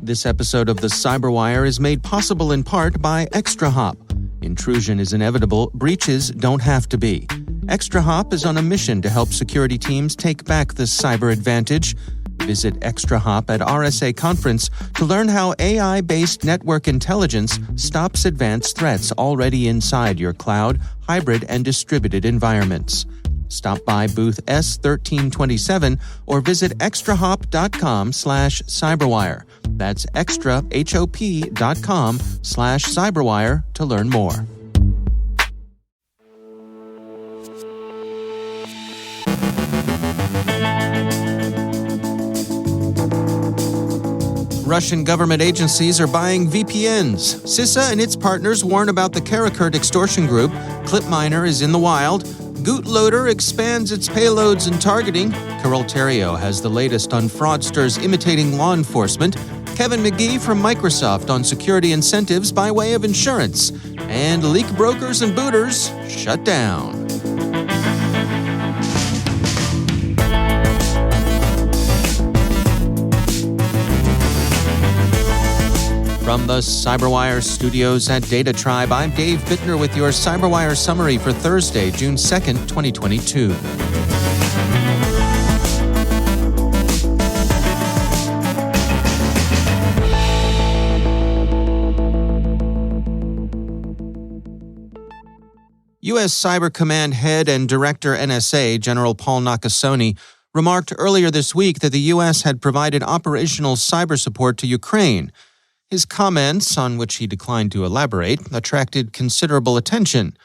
This episode of the CyberWire is made possible in part by ExtraHop. Intrusion is inevitable, breaches don't have to be. ExtraHop is on a mission to help security teams take back the cyber advantage. Visit ExtraHop at RSA Conference to learn how AI-based network intelligence stops advanced threats already inside your cloud, hybrid, and distributed environments. Stop by booth S1327 or visit extrahop.com/cyberwire. That's extrahop.com/cyberwire to learn more. Russian government agencies are buying VPNs. CISA and its partners warn about the Karakurt extortion group. Clipminer is in the wild. GootLoader expands its payloads and targeting. Carole Theriault has the latest on fraudsters imitating law enforcement. Kevin McGee from Microsoft on security incentives by way of insurance. And leak brokers and booters shut down. From the CyberWire studios at Data Tribe, I'm Dave Bittner with your CyberWire summary for Thursday, June 2nd, 2022. U.S. Cyber Command Head and Director NSA, General Paul Nakasone, remarked earlier this week that the U.S. had provided operational cyber support to Ukraine. His comments, on which he declined to elaborate, attracted considerable attention.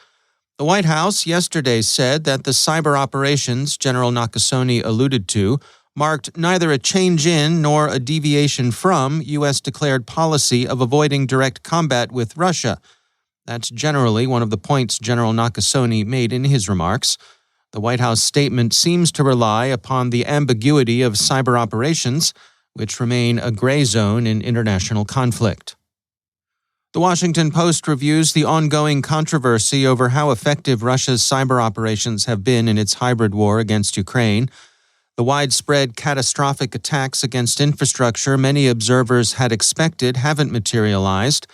The White House yesterday said that the cyber operations General Nakasone alluded to marked neither a change in nor a deviation from U.S. declared policy of avoiding direct combat with Russia. That's generally one of the points General Nakasone made in his remarks. The White House statement seems to rely upon the ambiguity of cyber operations, which remain a gray zone in international conflict. The Washington Post reviews the ongoing controversy over how effective Russia's cyber operations have been in its hybrid war against Ukraine. The widespread catastrophic attacks against infrastructure many observers had expected haven't materialized,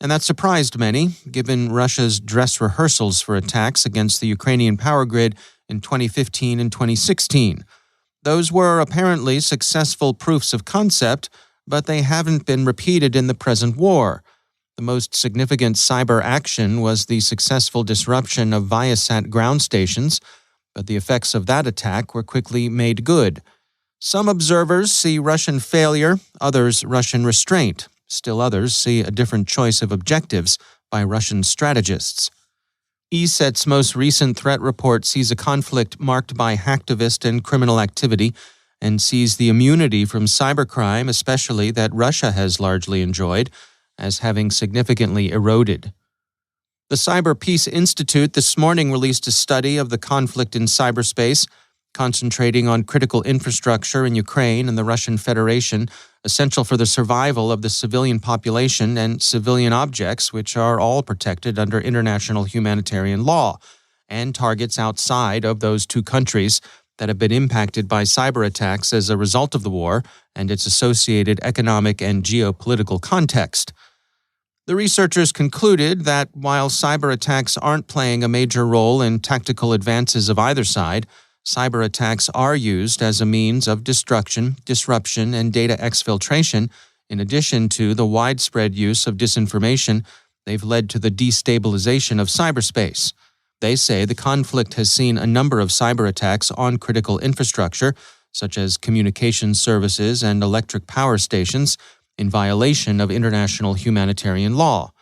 and that surprised many, given Russia's dress rehearsals for attacks against the Ukrainian power grid in 2015 and 2016. Those were apparently successful proofs of concept, but they haven't been repeated in the present war. The most significant cyber action was the successful disruption of Viasat ground stations, but the effects of that attack were quickly made good. Some observers see Russian failure, others Russian restraint. Still others see a different choice of objectives by Russian strategists. ESET's most recent threat report sees a conflict marked by hacktivist and criminal activity and sees the immunity from cybercrime, especially that Russia has largely enjoyed, as having significantly eroded. The CyberPeace Institute this morning released a study of the conflict in cyberspace, concentrating on critical infrastructure in Ukraine and the Russian Federation, essential for the survival of the civilian population and civilian objects, which are all protected under international humanitarian law, and targets outside of those two countries that have been impacted by cyber attacks as a result of the war and its associated economic and geopolitical context. The researchers concluded that while cyber attacks aren't playing a major role in tactical advances of either side, cyber attacks are used as a means of destruction, disruption, and data exfiltration. In addition to the widespread use of disinformation, they've led to the destabilization of cyberspace. They say the conflict has seen a number of cyber attacks on critical infrastructure, such as communication services and electric power stations, in violation of international humanitarian law.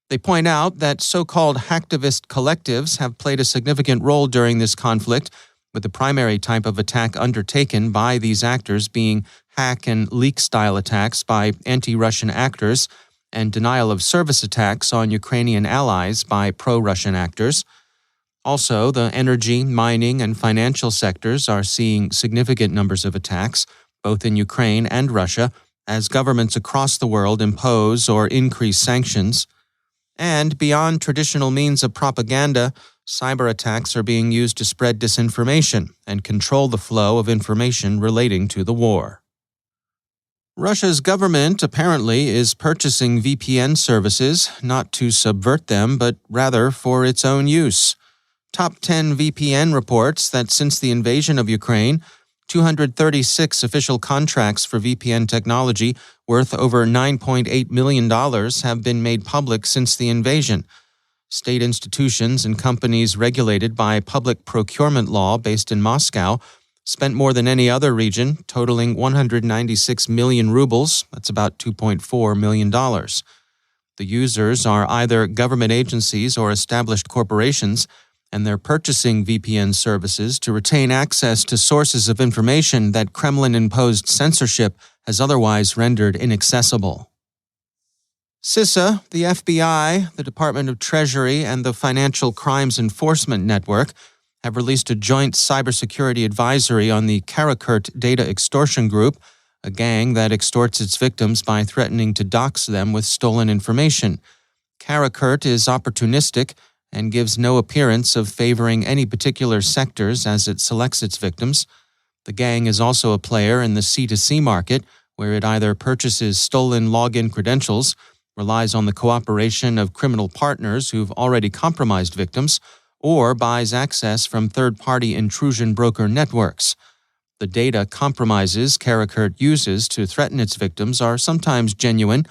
They point out that so-called hacktivist collectives have played a significant role during this conflict, with the primary type of attack undertaken by these actors being hack and leak-style attacks by anti-Russian actors and denial-of-service attacks on Ukrainian allies by pro-Russian actors. Also, the energy, mining, and financial sectors are seeing significant numbers of attacks, both in Ukraine and Russia, as governments across the world impose or increase sanctions. And beyond traditional means of propaganda, cyber attacks are being used to spread disinformation and control the flow of information relating to the war. Russia's government apparently is purchasing VPN services not to subvert them, but rather for its own use. Top 10 VPN reports that since the invasion of Ukraine, 236 official contracts for VPN technology worth over $9.8 million have been made public since the invasion. State institutions and companies regulated by public procurement law based in Moscow spent more than any other region, totaling 196 million rubles, that's about $2.4 million. The users are either government agencies or established corporations, and they're purchasing VPN services to retain access to sources of information that Kremlin-imposed censorship has otherwise rendered inaccessible. CISA, the FBI, the Department of Treasury, and the Financial Crimes Enforcement Network have released a joint cybersecurity advisory on the Karakurt data extortion group, a gang that extorts its victims by threatening to dox them with stolen information. Karakurt is opportunistic and gives no appearance of favoring any particular sectors as it selects its victims. The gang is also a player in the C2C market, where it either purchases stolen login credentials, relies on the cooperation of criminal partners who've already compromised victims, or buys access from third-party intrusion broker networks. The data compromises Karakurt uses to threaten its victims are sometimes genuine,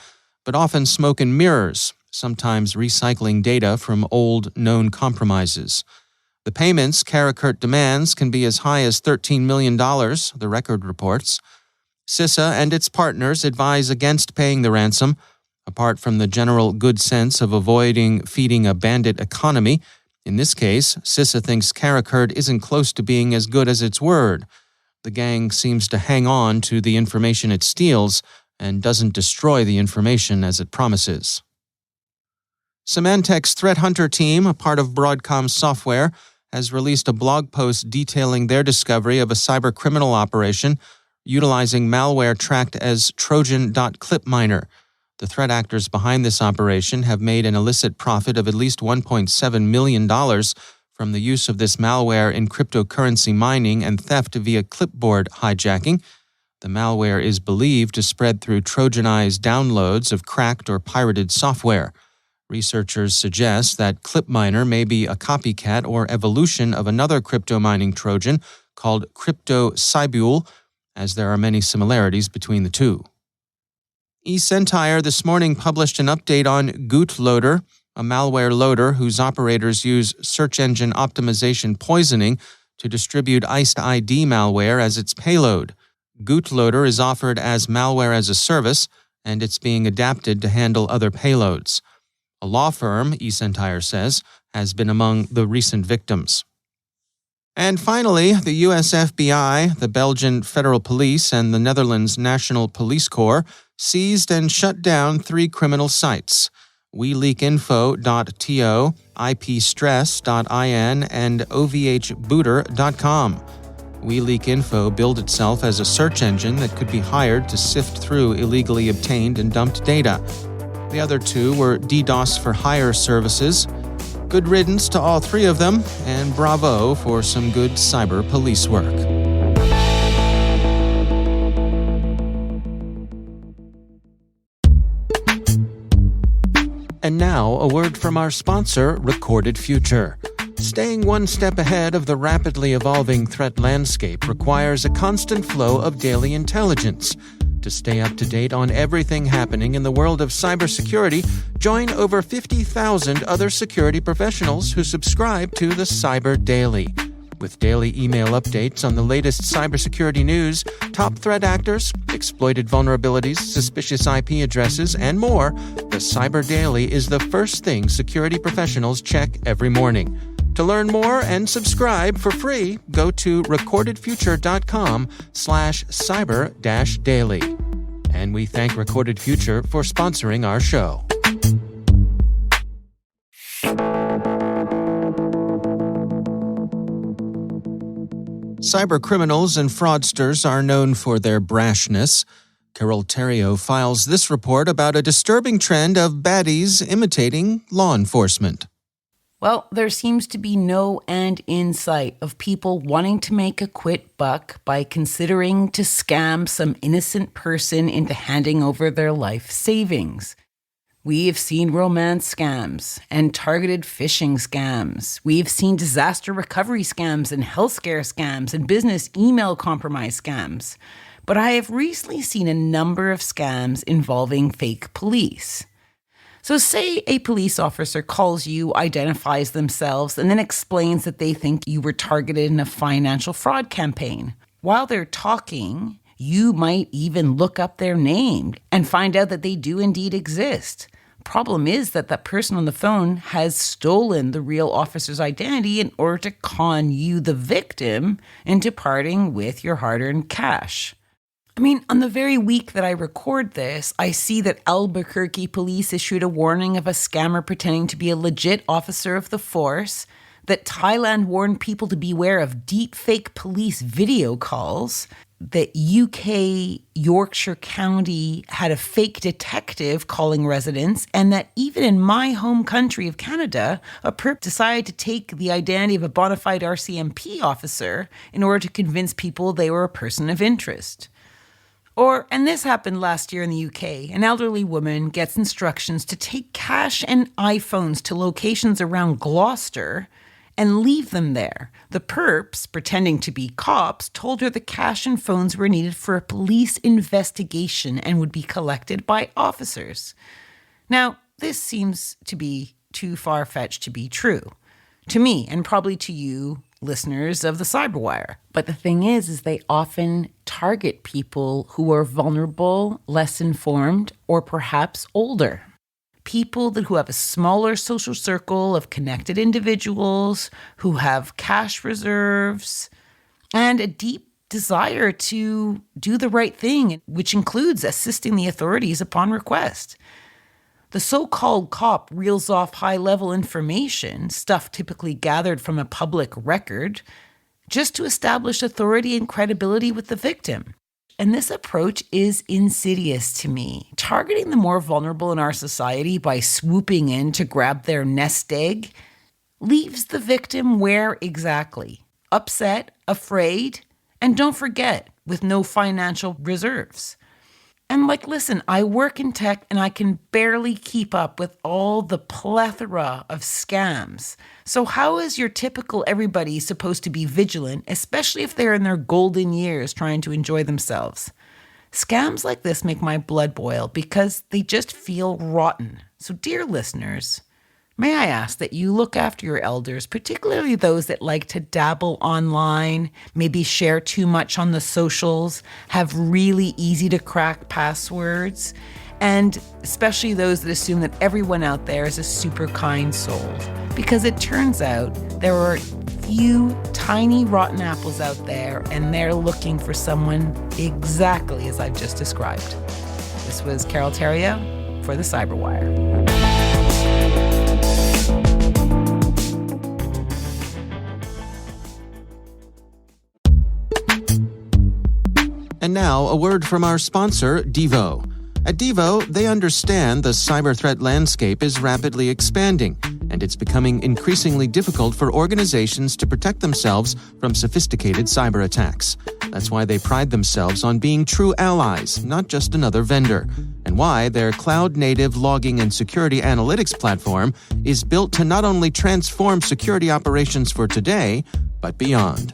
but often smoke and mirrors, sometimes recycling data from old, known compromises. The payments Karakurt demands can be as high as $13 million, the record reports. CISA and its partners advise against paying the ransom. Apart from the general good sense of avoiding feeding a bandit economy, in this case, CISA thinks Karakurt isn't close to being as good as its word. The gang seems to hang on to the information it steals and doesn't destroy the information as it promises. Symantec's threat hunter team, a part of Broadcom Software, has released a blog post detailing their discovery of a cybercriminal operation utilizing malware tracked as Trojan.Clipminer. The threat actors behind this operation have made an illicit profit of at least $1.7 million from the use of this malware in cryptocurrency mining and theft via clipboard hijacking. The malware is believed to spread through Trojanized downloads of cracked or pirated software. Researchers suggest that Clipminer may be a copycat or evolution of another crypto mining Trojan called CryptoCyberWire, as there are many similarities between the two. ESET this morning published an update on GootLoader, a malware loader whose operators use search engine optimization poisoning to distribute iced ID malware as its payload. GootLoader is offered as malware as a service, and it's being adapted to handle other payloads. A law firm, ESET says, has been among the recent victims. And finally, the US FBI, the Belgian Federal Police, and the Netherlands National Police Corps seized and shut down 3 criminal sites: WeLeakInfo.to, IPstress.in, and OVHbooter.com. WeLeakInfo billed itself as a search engine that could be hired to sift through illegally obtained and dumped data. The other 2 were DDoS for hire services. Good riddance to all 3 of them, and bravo for some good cyber police work. And now, a word from our sponsor, Recorded Future. Staying one step ahead of the rapidly evolving threat landscape requires a constant flow of daily intelligence. To stay up to date on everything happening in the world of cybersecurity, join over 50,000 other security professionals who subscribe to the Cyber Daily. With daily email updates on the latest cybersecurity news, top threat actors, exploited vulnerabilities, suspicious IP addresses, and more, the Cyber Daily is the first thing security professionals check every morning. To learn more and subscribe for free, go to recordedfuture.com/cyber-daily. And we thank Recorded Future for sponsoring our show. Cybercriminals and fraudsters are known for their brashness. Carole Theriault files this report about a disturbing trend of baddies imitating law enforcement. Well, there seems to be no end in sight of people wanting to make a quick buck by considering to scam some innocent person into handing over their life savings. We've seen romance scams and targeted phishing scams. We've seen disaster recovery scams and health scare scams and business email compromise scams. But I have recently seen a number of scams involving fake police. So say a police officer calls you, identifies themselves, and then explains that they think you were targeted in a financial fraud campaign. While they're talking, you might even look up their name and find out that they do indeed exist. Problem is that that person on the phone has stolen the real officer's identity in order to con you, the victim, into parting with your hard-earned cash. I mean, on the very week that I record this, I see that Albuquerque police issued a warning of a scammer pretending to be a legit officer of the force, that Thailand warned people to beware of deepfake police video calls, that UK Yorkshire County had a fake detective calling residents, and that even in my home country of Canada, a perp decided to take the identity of a bona fide RCMP officer in order to convince people they were a person of interest. And this happened last year in the UK, an elderly woman gets instructions to take cash and iPhones to locations around Gloucester and leave them there. The perps, pretending to be cops, told her the cash and phones were needed for a police investigation and would be collected by officers. Now, this seems to be too far-fetched to be true. To me, and probably to you, listeners of the CyberWire. But the thing is they often target people who are vulnerable, less informed, or perhaps older. People who have a smaller social circle of connected individuals, who have cash reserves, and a deep desire to do the right thing, which includes assisting the authorities upon request. The so-called cop reels off high-level information, stuff typically gathered from a public record, just to establish authority and credibility with the victim. And this approach is insidious to me. Targeting the more vulnerable in our society by swooping in to grab their nest egg leaves the victim where exactly? Upset, afraid, and don't forget, with no financial reserves. And listen, I work in tech and I can barely keep up with all the plethora of scams. So how is your typical everybody supposed to be vigilant, especially if they're in their golden years trying to enjoy themselves? Scams like this make my blood boil because they just feel rotten. So dear listeners, may I ask that you look after your elders, particularly those that like to dabble online, maybe share too much on the socials, have really easy to crack passwords, and especially those that assume that everyone out there is a super kind soul. Because it turns out there are few tiny rotten apples out there, and they're looking for someone exactly as I've just described. This was Carole Theriault for the CyberWire. And now, a word from our sponsor, Devo. At Devo, they understand the cyber threat landscape is rapidly expanding, and it's becoming increasingly difficult for organizations to protect themselves from sophisticated cyber attacks. That's why they pride themselves on being true allies, not just another vendor, and why their cloud-native logging and security analytics platform is built to not only transform security operations for today, but beyond.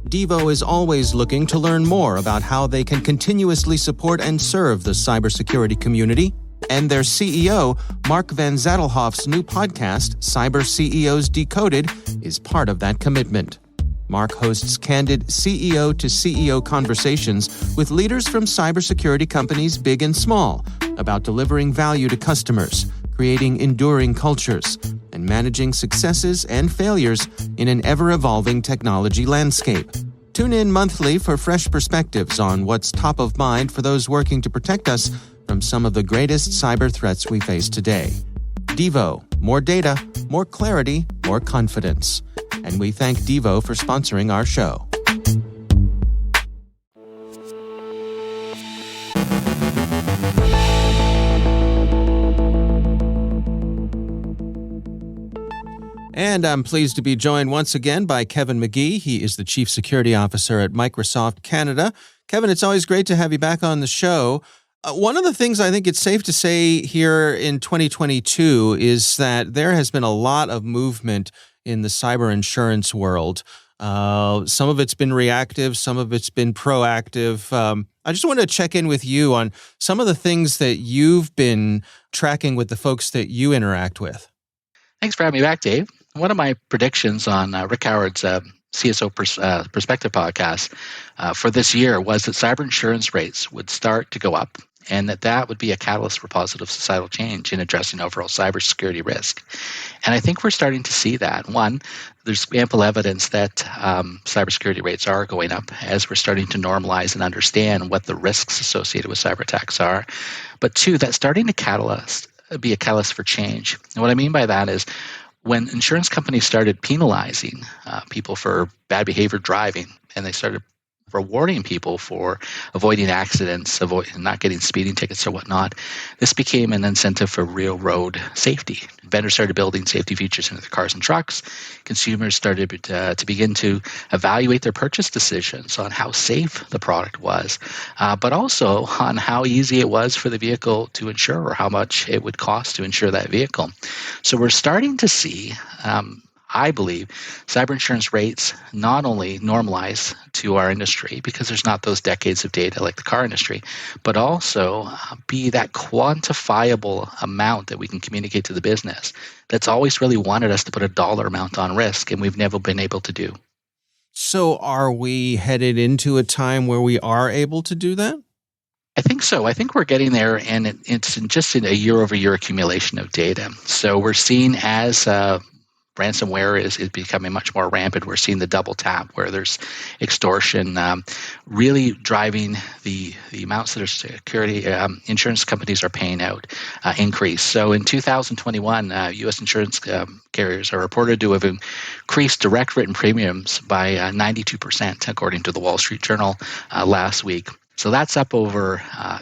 Devo is always looking to learn more about how they can continuously support and serve the cybersecurity community, and their CEO, Mark Van Zadelhoff's new podcast, Cyber CEOs Decoded, is part of that commitment. Mark hosts candid CEO-to-CEO conversations with leaders from cybersecurity companies big and small about delivering value to customers, creating enduring cultures, and managing successes and failures in an ever-evolving technology landscape. Tune in monthly for fresh perspectives on what's top of mind for those working to protect us from some of the greatest cyber threats we face today. Devo, more data, more clarity, more confidence. And we thank Devo for sponsoring our show. And I'm pleased to be joined once again by Kevin McGee. He is the Chief Security Officer at Microsoft Canada. Kevin, it's always great to have you back on the show. One of the things I think it's safe to say here in 2022 is that there has been a lot of movement in the cyber insurance world. Some of it's been reactive, some of it's been proactive. I just wanted to check in with you on some of the things that you've been tracking with the folks that you interact with. Thanks for having me back, Dave. One of my predictions on Rick Howard's CSO Perspective podcast for this year was that cyber insurance rates would start to go up, and that would be a catalyst for positive societal change in addressing overall cybersecurity risk. And I think we're starting to see that. One, there's ample evidence that cybersecurity rates are going up as we're starting to normalize and understand what the risks associated with cyber attacks are. But two, that's starting to be a catalyst for change. And what I mean by that is when insurance companies started penalizing people for bad behavior driving, and they started rewarding people for avoiding accidents, not getting speeding tickets or whatnot, this became an incentive for real road safety. Vendors started building safety features into their cars and trucks. Consumers started to begin to evaluate their purchase decisions on how safe the product was, but also on how easy it was for the vehicle to insure or how much it would cost to insure that vehicle. So we're starting to see I believe cyber insurance rates not only normalize to our industry because there's not those decades of data like the car industry, but also be that quantifiable amount that we can communicate to the business that's always really wanted us to put a dollar amount on risk, and we've never been able to do. So are we headed into a time where we are able to do that? I think so. I think we're getting there, and it's just in a year-over-year accumulation of data. So we're seeing as ransomware is becoming much more rampant. We're seeing the double tap where there's extortion really driving the amounts that security insurance companies are paying out increase. So in 2021, U.S. insurance carriers are reported to have increased direct written premiums by 92%, according to the Wall Street Journal last week. So that's up over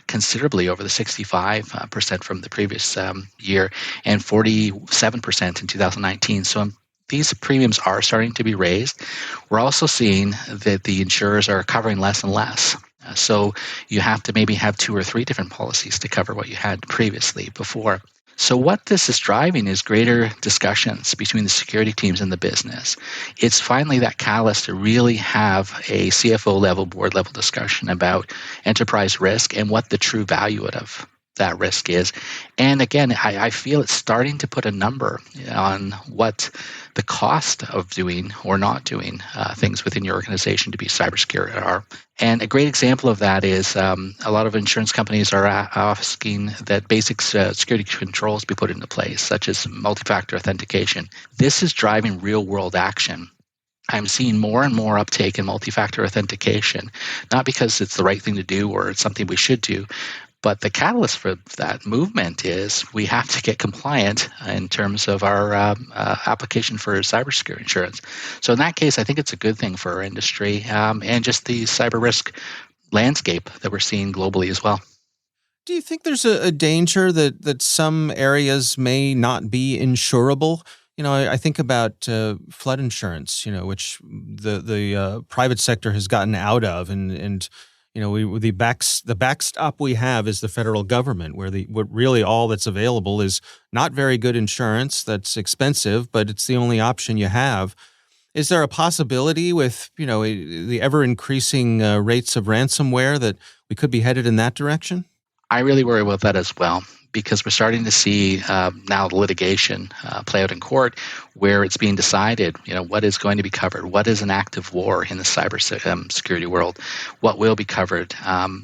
considerably over the 65% from the previous year and 47% in 2019. So these premiums are starting to be raised. We're also seeing that the insurers are covering less and less. So you have to maybe have 2 or 3 different policies to cover what you had previously before. So what this is driving is greater discussions between the security teams and the business. It's finally that catalyst to really have a CFO level, board level discussion about enterprise risk and what the true value of that risk is. And again, I feel it's starting to put a number on what the cost of doing or not doing things within your organization to be cybersecure are. And a great example of that is a lot of insurance companies are asking that basic security controls be put into place, such as multi-factor authentication. This is driving real-world action. I'm seeing more and more uptake in multi-factor authentication, not because it's the right thing to do or it's something we should do, but the catalyst for that movement is we have to get compliant in terms of our application for cybersecurity insurance. So in that case, I think it's a good thing for our industry and just the cyber risk landscape that we're seeing globally as well. Do you think there's a danger that some areas may not be insurable? You know, I think about flood insurance, which the private sector has gotten out of, and the backstop we have is the federal government, where what really all that's available is not very good insurance that's expensive, but it's the only option you have. Is there a possibility with the ever increasing rates of ransomware that we could be headed in that direction? I really worry about that as well, because we're starting to see now the litigation play out in court where it's being decided, what is going to be covered, what is an active war in the cyber security world, what will be covered.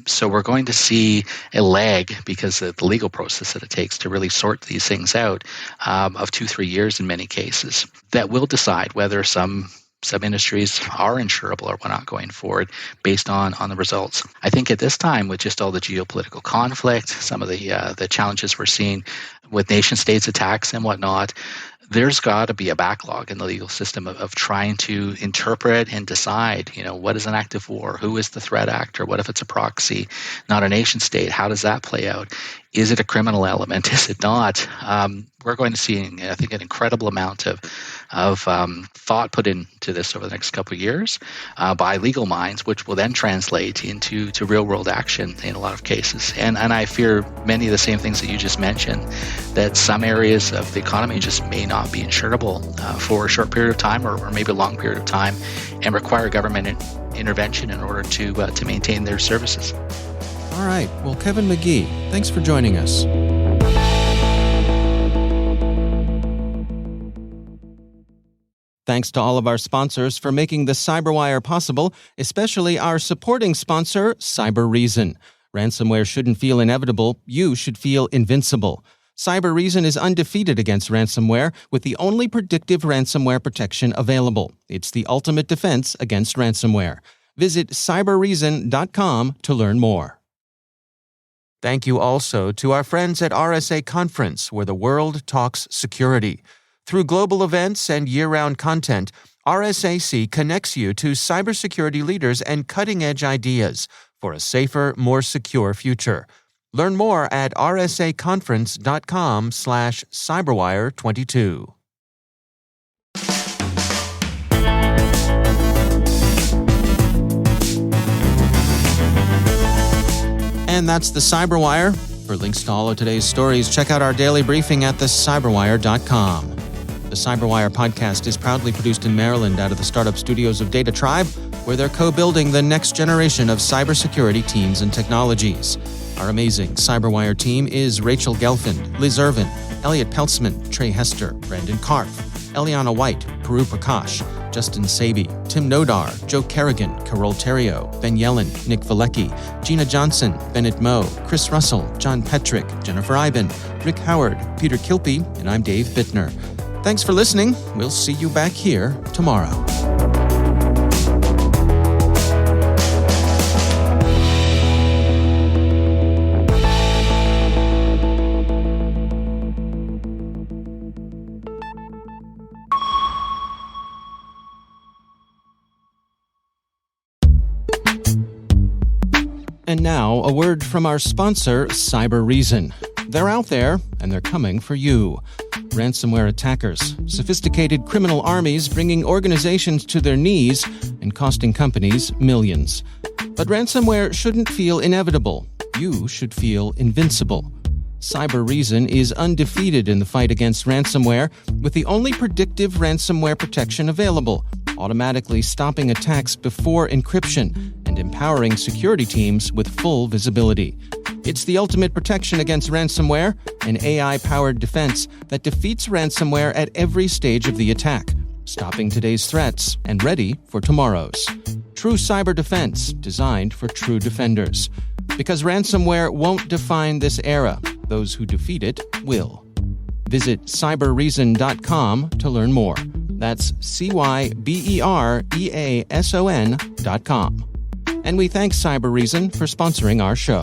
So we're going to see a lag because of the legal process that it takes to really sort these things out of 2-3 years in many cases that will decide whether some industries are insurable or not going forward based on the results. I think at this time, with just all the geopolitical conflict, some of the challenges we're seeing with nation states attacks and whatnot, there's got to be a backlog in the legal system of trying to interpret and decide, what is an active war? Who is the threat actor? What if it's a proxy, not a nation state? How does that play out? Is it a criminal element? Is it not? We're going to see, I think, an incredible amount of thought put into this over the next couple of years by legal minds, which will then translate into real-world action in a lot of cases. And I fear many of the same things that you just mentioned, that some areas of the economy just may not be insurable for a short period of time or maybe a long period of time, and require government intervention in order to maintain their services. All right. Well, Kevin McGee, thanks for joining us. Thanks to all of our sponsors for making the CyberWire possible, especially our supporting sponsor, CyberReason. Ransomware shouldn't feel inevitable. You should feel invincible. CyberReason is undefeated against ransomware with the only predictive ransomware protection available. It's the ultimate defense against ransomware. Visit cyberreason.com to learn more. Thank you also to our friends at RSA Conference, where the world talks security. Through global events and year-round content, RSAC connects you to cybersecurity leaders and cutting-edge ideas for a safer, more secure future. Learn more at rsaconference.com/cyberwire22. And that's the CyberWire. For links to all of today's stories, check out our daily briefing at thecyberwire.com. The CyberWire podcast is proudly produced in Maryland out of the startup studios of Data Tribe, where they're co-building the next generation of cybersecurity teams and technologies. Our amazing CyberWire team is Rachel Gelfand, Liz Irvin, Elliot Peltzman, Trey Hester, Brandon Karth, Eliana White, Puru Prakash, Justin Sabi, Tim Nodar, Joe Kerrigan, Carole Theriault, Ben Yellen, Nick Valecki, Gina Johnson, Bennett Moe, Chris Russell, John Petrick, Jennifer Iben, Rick Howard, Peter Kilpie, and I'm Dave Bittner. Thanks for listening. We'll see you back here tomorrow. And now, a word from our sponsor, CyberReason. They're out there, and they're coming for you. Ransomware attackers, sophisticated criminal armies bringing organizations to their knees and costing companies millions. But ransomware shouldn't feel inevitable. You should feel invincible. CyberReason is undefeated in the fight against ransomware with the only predictive ransomware protection available, automatically stopping attacks before encryption and empowering security teams with full visibility. It's the ultimate protection against ransomware, an AI-powered defense that defeats ransomware at every stage of the attack, stopping today's threats and ready for tomorrow's. True cyber defense designed for true defenders. Because ransomware won't define this era, those who defeat it will. Visit cyberreason.com to learn more. That's CYBEREASON.com. And we thank CyberReason for sponsoring our show.